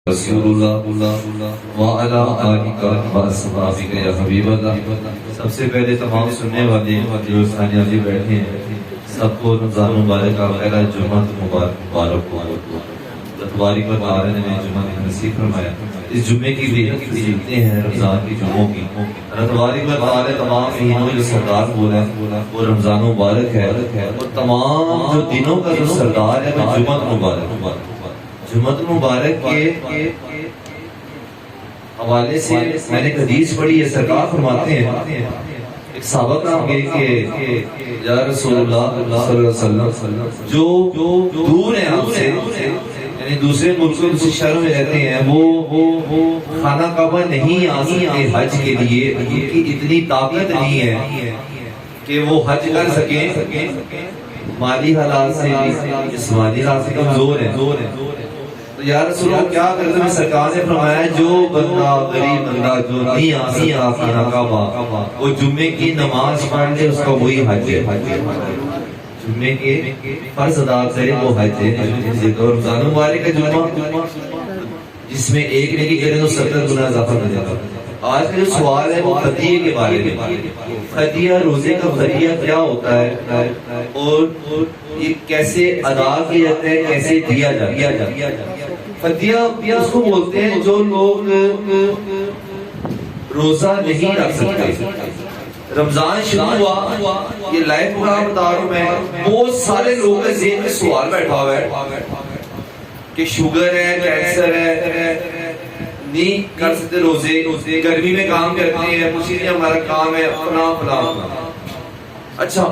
رسول اللہ وعلا آلکا واسبابک یا حبیب اللہ۔ سب سے پہلے تمام سننے والے جو ثانیہ جی بیٹھے ہیں سب کو رمضان مبارک کا پہلا جمعہ مبارک ہو۔ تبارک و تعالی نے جمعہ نصیب فرمایا۔ اس جمعے کی بھی جتنے ہیں رمضان کی جمعوں کی تبارک و تعالی تمام مہینوں جو سردار بولا وہ رمضان مبارک ہے، اور تمام جو دنوں کا جو سردار ہے وہ جمعہ مبارک۔ جمعہ مبارک کے حوالے سے میں نے حدیث پڑھی ہے، سرکار فرماتے ہیں ایک صحابہ کرام گئے کہ یا رسول اللہ صلی اللہ علیہ وسلم جو دور ہیں آپ سے، یعنی دوسرے ملکوں دوسرے شہروں میں رہتے ہیں، وہ خانہ کعبہ نہیں آ سکتے حج کے لیے، ان کی اتنی طاقت نہیں ہے کہ وہ حج کر سکیں، مالی حالات سے جسمانی حالات سے کمزور ہیں۔ تو یا رسول اللہ کیا کرتے ہیں؟ سرکار نے فرمایا جو بندہ غریب بندہ جو نہیں آ سکتا خانہ کعبہ وہ جمعے کی نماز پڑھ لے، اس کا وہی حج ہے۔ جمعے کے فرض ادا کرے وہ حج ہے۔ رمضان مبارک کا جمعہ جس میں ایک نیکی کرے تو 70 گنا اضافہ ہو جاتا ہے۔ آج کا جو سوال ہے وہ فدیے کے بارے میں، فدیہ روزے کا فدیہ کیا ہوتا ہے اور یہ کیسے ادا کیا جاتا ہے، کیسے دیا جاتا ہے۔ فدیہ اس کو بولتے ہیں جو لوگ روزہ نہیں رکھ سکتے۔ رمضان شروع ہوا، یہ لائف پروگرام بتا رہا ہوں میں، بہت سارے لوگوں کے ذہن میں سوال بیٹھا ہوا ہے کہ شوگر ہے، کینسر ہے، نہیں کر سکتے روزے، گرمی میں کام کرتے ہیں، خوشی نہیں ہمارا کام ہے، فلاں فلاں۔ اچھا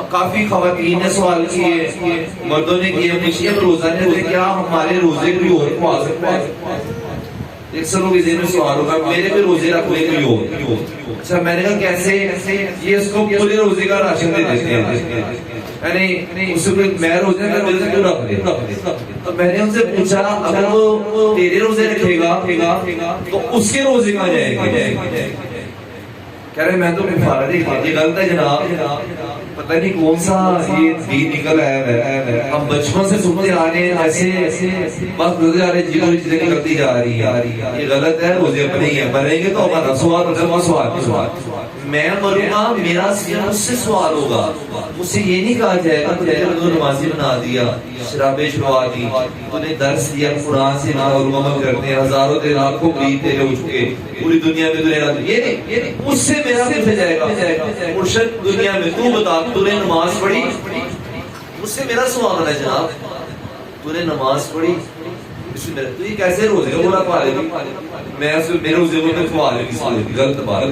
کافی خواتین نے سوال کیے، مردوں نے کیے، خوشیاں روزہ نہیں رکھتے، کیا ہمارے روزے کوئی اور کو آ سکتا ہے؟ اکثر لوگ ذہن میں سوال ہوگا میرے بھی روزے رکھ لے کوئی اور۔ اچھا میں نے کہا کیسے؟ یہ اس کو پورے روزے کا راشن دے دیتے ہیں، یعنی اس کو میں روزے کا روزے کیوں رکھ لے؟ تو میں نے ان سے پوچھا اگر وہ تیرے روزے رکھے گا تو اس کے روزے کہاں جائے گا؟ کہہ رہے میں تو فارغ ہی، یہ غلط ہے جناب، پتہ نہیں کون سا یہ دین نکل آیا ہے۔ ہم بچپن سے سنتے آ رہے ہیں ایسے بس روزے آ رہے جی کوئی چیزیں نکلتی جا رہی ہے، یہ غلط ہے۔ روزے اپنے ہی ہیں، بنیں گے تو ہمارا سوال میں مروں گا، میرا مجھ سے سوال ہوگا، مجھ سے یہ نہیں کہا جائے گا تجھے نمازی بنا دیا، شرابیں چھڑوا دی، انہیں درس دیا قرآن سے نامعلوم کرتے ہیں، ہزاروں دن لاکھوں مریض تیرے اٹھ کے پوری دنیا میں تجھے یہ نہیں، مجھ سے میرا پوچھا جائے گا مرشد دنیا میں تو بتا تو نے نماز پڑھی؟ مجھ سے میرا سوال ہے جناب، تو نے نماز پڑھی؟ تو یہ کیسے روزے ہو رہا پالے گی؟ میں میرے روزے کو میں کھوالے گی، غلط بات۔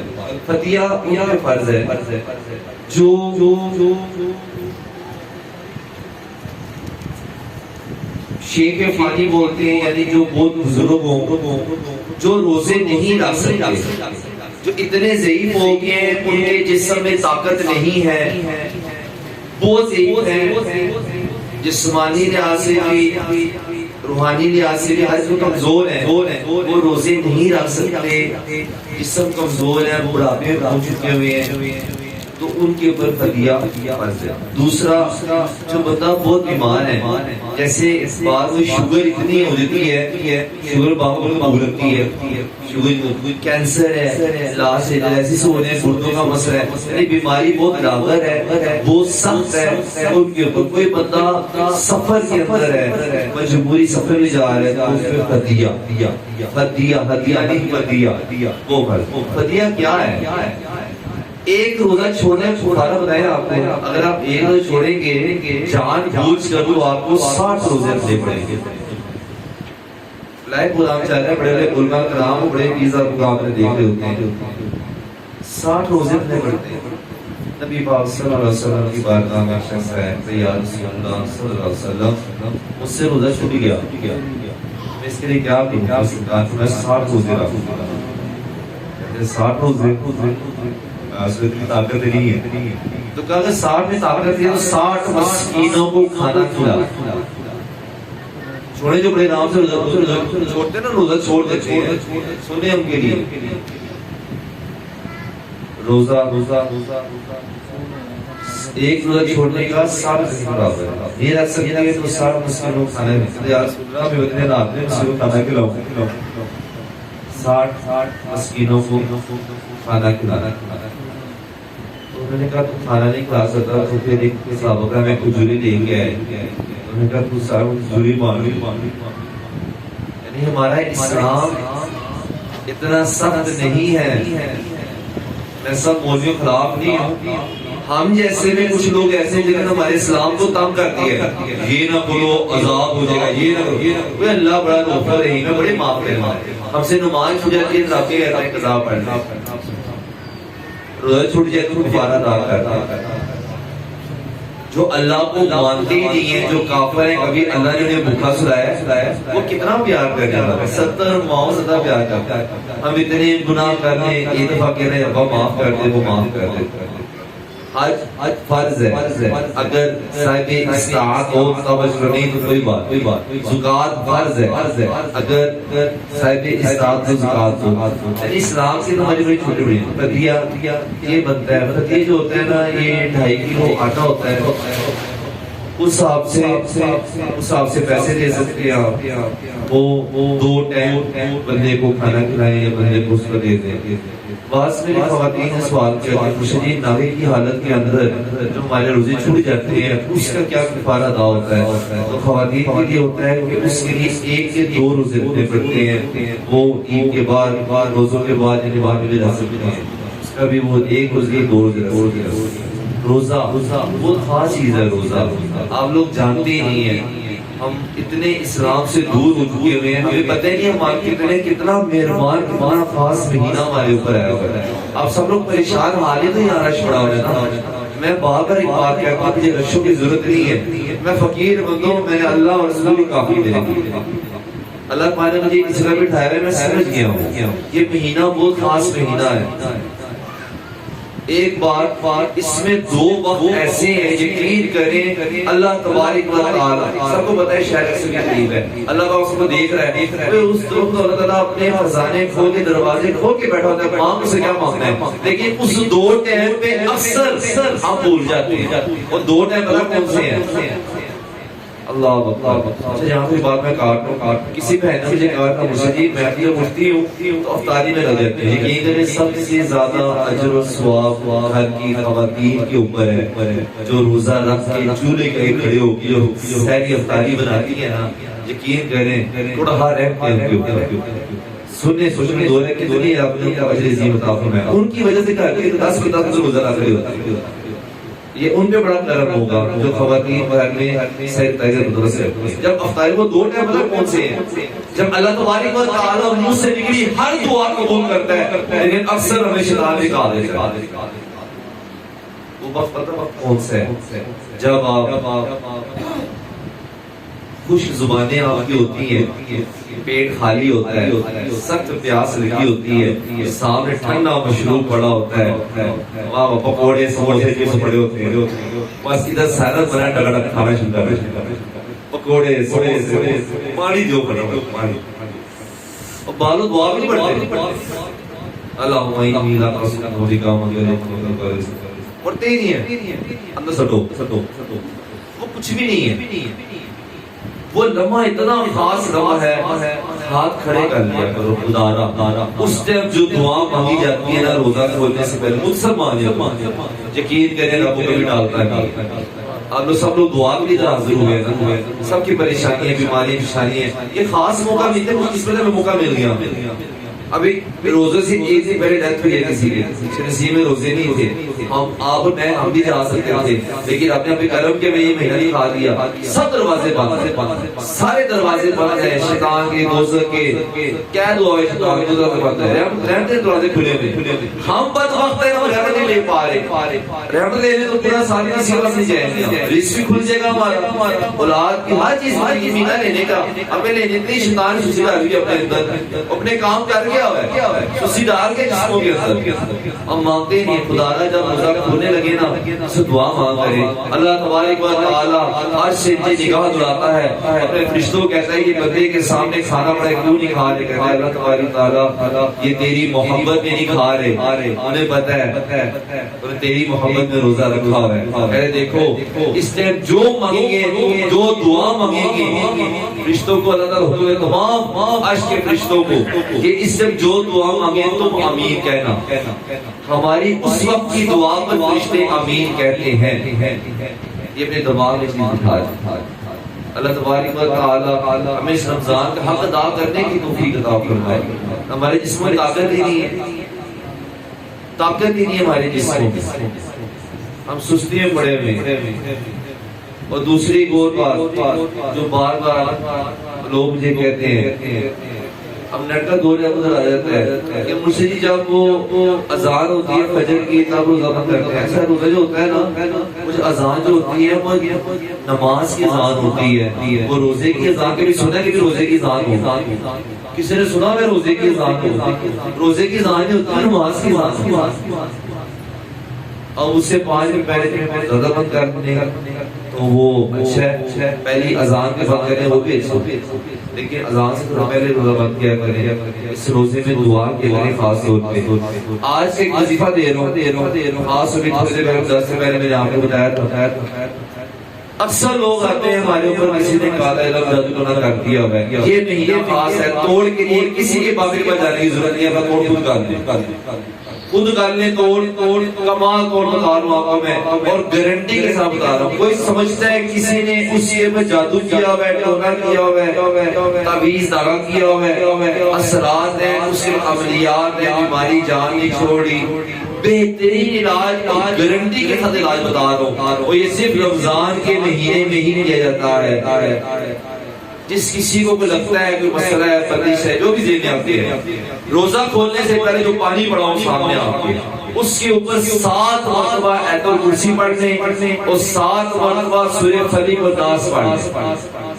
فدیہ ان پہ فرض ہے جو شیخ فانی بولتے ہیں، یعنی جو بہت بزرگ ہوں جو روزے نہیں رکھ سکتے، جو اتنے ضعیف ہو گئے ہیں ان کے جسم میں طاقت نہیں ہے، بہت ضعیف ہیں، جسمانی لحاظ سے بھی روحانی لحاظ سے بھی ہر جو کمزور ہیں وہ روزے نہیں رکھ سکتے، جسم کمزور ہے، بڑھاپے ہو چکے ہوئے ہیں، تو ان کے اوپر فدیہ فرض ہے۔ دوسرا جو بندہ بہت بیمار ہے، جیسے اس بار وہ شوگر اتنی ہو جاتی ہے، شوگر باہر کو بھولتی ہے، شوگر کینسر ہے، لاش ہے، ایسی سونے گردوں کا مسئلہ ہے، یعنی بیماری بہت لاغر ہے، بہت سخت ہے، ان کے اوپر کوئی بندہ سفر کے اندر ہے، مجبوری سفر میں جا رہا ہے تو اس پہ فدیہ وہ فدیہ کیا ہے؟ ایک روزہ چھوڑنے سارا بتایا آپ کو، اگر آپ ایک روزہ چھوڑیں گے جان بوجھ کر تو آپ کو 60 روزے رکھنے پڑیں گے۔ لائف پروگرام چل رہا ہے، بڑے بڑے علماء کرام بڑے ویزا پروگرام میں دیکھ رہے ہوتے ہیں، 60 روزے رکھنے پڑتے ہیں۔ نبی پاک صلی اللہ علیہ وسلم کی بارگاہ میں شخص ہے یا رسول اللہ صلی اللہ علیہ وسلم مجھ سے روزہ چھوٹ گیا، میں اس کے لیے کیا کہوں؟ سرکار میں 60 روزے رکھوں گا، 60 روزے طاقت نہیں ہے، تو کہا کہ 60 میں طاقت ہے تو 60 مسکینوں کو کھانا کھلا۔ چھوڑے جو بڑے نام سے چھوڑتے نا، روزہ چھوڑ دیتے ہیں، سنیں ان کے لیے روزہ ایک روزہ چھوڑنے کا 60 برابر ہے. یہ رکھ سکتے ہیں تو 60 مسکینوں کو کھانا ہے. یار سننا بھی اتنے رات میں مسکینوں کو کھانا کھلاؤ. 60 مسکینوں کو کھانا کھلانا. تو انہوں نے کہا تو کھانا نہیں کھلا سکتا تو پھر ایک صحابہ کا میں کھجوری لے کے آئے. انہوں نے کہا تو سارا کھجوری مانگی. یعنی ہمارا اسلام اتنا سخت نہیں ہے. میں سب مولویوں خلاف نہیں ہوں. ہم جیسے میں کچھ لوگ ایسے ہیں جنہوں نے ہمارے اسلام کو تنگ کر دیا ہے. یہ نہ بولو عذاب ہو جائے گا, یہ نہ کرو. وہ اللہ بڑا غفور رحیم ہے, بڑے معاف کرنا. ہم سے نماز چھوٹ جاتی ہے رب کے قضا پڑھنا, روزہ چھوٹ جائے تو کفارہ ادا کرنا. جو اللہ کو مانتے ہی نہیں ہیں, جو کافر ہیں, کبھی اللہ نے انہیں بھوکا سلایا, وہ کتنا پیار کرنے والا ہے. 70 ماؤں زیادہ پیار کرتا ہے. ہم اتنے گناہ کرنے ایک دفعہ کہہ رہے ہیں ابا معاف کر دے, وہ معاف کر دے. حج فرض ہے. اگر صاحب استطاعت ہو تب اجر نہیں تو کوئی بات. زکات فرض ہے. اگر صاحب استطاعت ہو زکات ہو. یعنی اسلام سے ہماری بڑی چھوٹی بڑی فدیہ یہ بنتا ہے. فدیہ جو ہوتا ہے نا, یہ 2.5 کلو آٹا ہوتا ہے. اس حساب سے پیسے دے سکتے ہیں آپ. وہ 2 ٹائم بندے کو کھانا کھلائیں یا بندے کو اس کو دے دیں. بعض میری خواتین نے سوال کیا کہ شدید ناوے کی حالت کے اندر جو ہمارے روزے چھوٹ جاتے ہیں اس کا کیا کفارہ ادا ہوتا ہے. تو خواتین کے لیے ہوتا ہے کہ اس کے لیے 1 سے 2 روزے رکھنے پڑتے ہیں. وہ عید کے بعد روزوں کے بعد یعنی بعد میں رہ سکتے ہیں. اس کا بھی وہ 1 روزے 2 روزے. روزہ بہت خاص چیز ہے. روزہ آپ لوگ جانتے ہی نہیں ہیں. ہم اتنے اسلام سے دور ہو چکے ہوئے ہیں, ہمیں پتہ نہیں ہمارے کتنا مہربان کتنا خاص مہینہ ہمارے اوپر آیا ہوا ہے. آپ سب لوگ پریشان حال ہی تو یہاں رش پڑا ہوا ہے نا. میں بار بار ایک بات کہتا ہوں, مجھے رشوں کی ضرورت نہیں ہے. میں فقیر بندوں, میں نے اللہ اور رسول کی کافی دے دی. اللہ تعالیٰ نے مجھے اس جگہ بٹھایا ہے, میں سمجھ گیا ہوں. یہ مہینہ بہت خاص مہینہ ہے. ایک بات اس میں 2 وقت ایسے ہیں یقین کریں اللہ تبارک و تعالی سب کو پتہ ہے شہر سے قریب ہے. اللہ کا اس کو دیکھ رہا ہے. اس وقت اللہ تعالیٰ اپنے خزانے کھول کے دروازے کھول کے بیٹھا ہوتا ہے. مانگ سے کیا مانگنا ہے, لیکن اس 2 ٹائم پہ اکثر ہم بھول جاتے ہیں. اور 2 ٹائم پتہ کون سے ہیں؟ اللہ اچھا یہاں پہ بات میں کاٹ کسی بہن نے مجھے کہا تھا مجھے جی میں بھی مفتی ہوں تو افطاری میں لگ جاتے ہیں. یقین کریں سب سے زیادہ اجر و ثواب گھر کی خواتین کے اوپر ہے جو روزہ رکھ کے چولہے کے کھڑے ہو کے جو سحری افطاری بناتی ہے نا. یقین کریں تھوڑا ہار ہے ان کے اوپر. سننے 2 رکعت کتنی آپ نے اجر عظیم عطا فرمایا. ان کی وجہ سے کہا کہ 10 کتاب سے روزہ رکھ رہے ہوتے ہیں. یہ ان پہ بڑا کرم ہوگا جو خواتین گھر میں صحیح طریقے سے درست رہتی ہیں. جب افطاری وہ 2 ٹائم مطلب کون سے ہیں, جب اللہ تبارک و تعالیٰ منہ سے نکلی ہر دعا قبول کرتا ہے, لیکن اکثر ہمیں شیطان نکال دیتا ہے. وہ وقت پتہ کون سا ہے جب آپ خوش زبانیں آپ کی ہوتی ہیں, پیٹ خالی ہوتا ہے, سخت پیاس لگی ہوتی ہے, سامنے ٹھنڈا مشروب پڑا ہوتا ہے, وہاں پکوڑے سموسے چپس پڑے ہوتے ہیں, بس ادھر سیلڈ بنا ٹکڑ کھانا شروع کر رہے ہیں. پکوڑے سموسے پانی جو پڑا ہوا پانی, اور بالو دعا بھی پڑھتے ہیں اللہم انی لا تسلم بکا مغفرۃ پڑھتے ہی نہیں ہیں. اندر سٹو وہ کچھ بھی نہیں ہے. وہ لمحہ اتنا خاص لمحہ ہے, ہاتھ کھڑے کر لیا کرو خدا. اس ٹائم جو دعا مانگی جاتی ہے نا روزہ کھولنے سے پہلے مجھ سے مانگے. یقین کریں رب کو بھی ڈالتا ہے. آپ لوگ سب لوگ دعا کے لیے حاضر ہوئے نا, سب کی پریشانیاں بیماریاں پریشانیاں, یہ خاص موقع ملتے ہیں. اس وجہ میں موقع مل گیا. ابھی روزے سے 1 دن پہلے ڈیتھ ہوئی ہے کسی کے, نصیب میں روزے نہیں تھے. ہم بھی جا سکتے تھے, لیکن آپ نے اپنے کرم کے میں یہ مہینہ نہیں کھا دیا. سب دروازے بند, سارے دروازے بند ہیں شیطان کے, دوزخ کے. کیا دعا ہے شیطان کے دوزخ بند ہے, رحمت کے دروازے کھلے ہوئے. ہم بد وقت ہیں, ہم رحمت نہیں لے پا رہے. رحمت لے لیں تو پورا سال کا سیوا نہیں جائیں گے. رزق بھی کھل جائے گا ہمارا, اولاد کی ہر چیز ہماری مہینہ لینے کا. ہمیں لینے اتنی شیطان سوچتا ہے اپنے اندر, اپنے کام کر کے کیا ہوا ہے سوسی ڈال کے جسموں کے اندر ہم مانگتے نہیں خدا تعالیٰ جب روزہ کھولنے لگے نا اسے دعا مانگ کرے اللہ تبارک و تعالیٰ آج سے نگاہ دلاتا ہے اپنے فرشتوں کو کہتا ہے یہ بندے کے سامنے کھانا پڑے کیوں نہیں کھا رہے کہتا ہے اللہ تبارک تعالیٰ یہ تیری محبت میں نہیں کھا رہے انہیں پتہ ہے انہیں تیری محبت میں روزہ رکھا ہوا ہے کہتے دیکھو اس نے جو مانگیں گے جو دعا مانگیں گے فرشتوں کو اللہ تعالیٰ حکم ہے تمام عرش کے فرشتوں کو کہ اس سے جو دعا مانگے تم آمین کہنا ہماری اس وقت کی دعا پر فرشتے آمین کہتے ہیں یہ اپنے دماغ میں بٹھا دیں اللہ تبارک و تعالی ہمیں اس رمضان کا حق ادا کرنے کی توفیق عطا فرمائے ہمارے جسم میں طاقت ہی نہیں ہے ہمارے جسم میں ہم سستی میں پڑے ہوئے اور دوسری ایک بات جو بار بار لوگ مجھے کہتے ہیں اب نیٹ کا دور ادھر آ جاتا ہے کہ مجھ سے جی جب وہ اذان ہوتی ہے فجر کی تب روزہ بند کرتے ہیں ایسا روزہ جو ہوتا ہے نا مجھے اذان جو ہوتی ہے وہ نماز کی اذان ہوتی ہے وہ روزے کی اذان کے بھی سنا کہ روزے کی اذان ہو کسی نے سنا ہے روزے کی اذان ہوتی روزے کی اذان نہیں ہوتی نماز کی اذان اور اس سے 5 دن پہلے روزہ بند کرنے تو وہ اچھا ہے پہلی اذان کے بند کرنے وہ بھی اچھا لیکن اذان سے تھوڑا پہلے روزہ بند کیا کریں اس روزے میں دعا کے لیے خاص ہوتے ہیں آج ایک وظیفہ دے رہا ہوں خاص ہوگی تھوڑے دیر 10 سے پہلے میں نے آپ کو بتایا تھا اکثر لوگ آتے ہیں ہمارے اوپر کسی نے کالا علم جادو ٹونا کر دیا ہوا ہے یہ مہینہ خاص ہے توڑ کے لیے کسی کے بابے پر جانے کی ضرورت نہیں ہے توڑ خود کر دیں خود کر لیں توڑ کمال توڑ بتا رہا ہوں آپ کو میں اور گارنٹی کے ساتھ بتا رہا ہوں کوئی سمجھتا ہے کسی نے اس کے اوپر جادو کیا ہوا ہے ٹونا کیا ہوا ہے تعویذ داغا کیا ہوا ہے اثرات ہیں اس کے عملیات ہیں بیماری جان نہیں چھوڑی بہترین علاج گارنٹی کے ساتھ علاج بتا رہا ہوں اور یہ صرف رمضان کے مہینے میں ہی کیا جاتا ہے جس کسی کو لگتا ہے کوئی مسئلہ ہے بندش ہے جو بھی ذہن میں آتی ہے روزہ کھولنے سے پہلے جو پانی پڑاؤں سامنے آپ کے اس کے اوپر 7 مرتبہ آیت الکرسی پڑھنے اور 7 مرتبہ سورہ فلق و ناس پڑھنے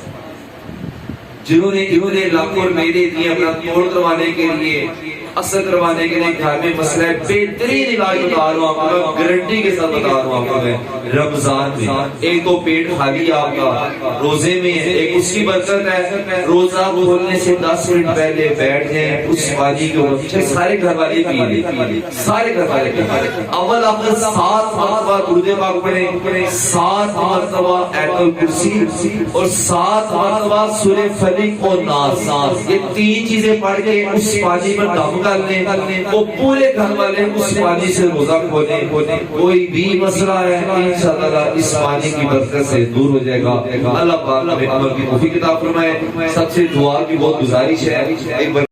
جنہوں نے لاکھوں میرے دیے اپنا توڑ کروانے کے لیے اثر کروانے کے لیے گھر میں مسئلہ ہے بہترین علاج بتا رہا ہوں آپ کو گارنٹی کے ساتھ بتا رہا ہوں آپ کو میں رمضان میں ایک تو پیٹ خالی آپ کا روزے میں ایک اس کی برکت ہے روزہ کھولنے سے 10 منٹ پہلے بیٹھ جائیں اس پانی کے اوپر سارے گھر والے پی لیں سارے گھر والے پی لیں اول آخر 7 مرتبہ درود پاک پڑھیں 7 مرتبہ آیت الکرسی اور 7 مرتبہ سورہ فلق اور ناس یہ 3 چیزیں پڑھ کے اس پانی پر دم کر لیں وہ پورے گھر والے اس پانی سے روزہ کھولیں کوئی بھی مسئلہ ہے انشاءاللہ اس پانی کی برکت سے دور ہو جائے گا اللہ پاک ہمیں عمل کی توفیق عطا فرمائے سب سے دعا کی بہت گزارش ہے